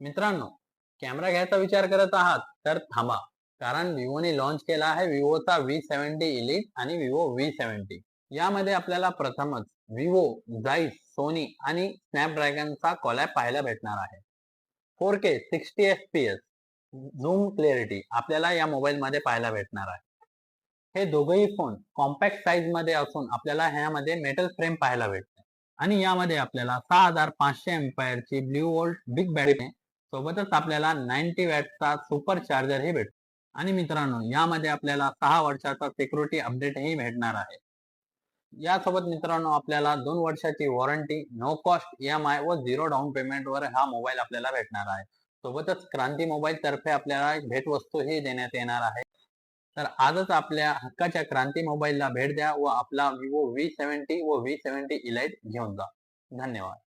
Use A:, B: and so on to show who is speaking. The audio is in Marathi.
A: मित्रांनो, कॅमेरा घ्यायचा विचार करत आहात तर थांबा, कारण विवोने लॉन्च केला आहे विवोचा V70 Elite आणि विवो V70. यामध्ये आपल्याला प्रथमच विवो, झाईस, सोनी आणि स्नॅपड्रॅगनचा कॉलॅब पाहायला भेटणार आहे. 4K 60 FPS झूम क्लॅरिटी आपल्याला या मोबाईल मध्ये पाहायला भेटणार आहे. हे दोघंही फोन कॉम्पॅक्ट साईज मध्ये असून आपल्याला ह्यामध्ये मेटल फ्रेम पाहायला भेटते आणि यामध्ये आपल्याला 6500 एम्पायरची ब्ल्यू वोल्ट बिग बॅटरी सोबतच आपल्याला 90 वॅटचा सुपर चार्जर ही भेटतो. आणि मित्रांनो, यामध्ये आपल्याला 6 वर्षाचा सिक्युरिटी अपडेट ही भेटणार आहे. यासोबत मित्रांनो आपल्याला 2 वर्षाची वॉरंटी, नो कॉस्ट EMI व झिरो डाऊन पेमेंट वर हा मोबाईल आपल्याला भेटणार आहे. सोबतच क्रांती मोबाईल तर्फे आपल्याला भेटवस्तू ही देण्यात येणार आहे. तर आजच आपल्या हक्काच्या क्रांती मोबाईलला भेट द्या व आपला विवो V70 व V70 Elite घेऊन जा. धन्यवाद.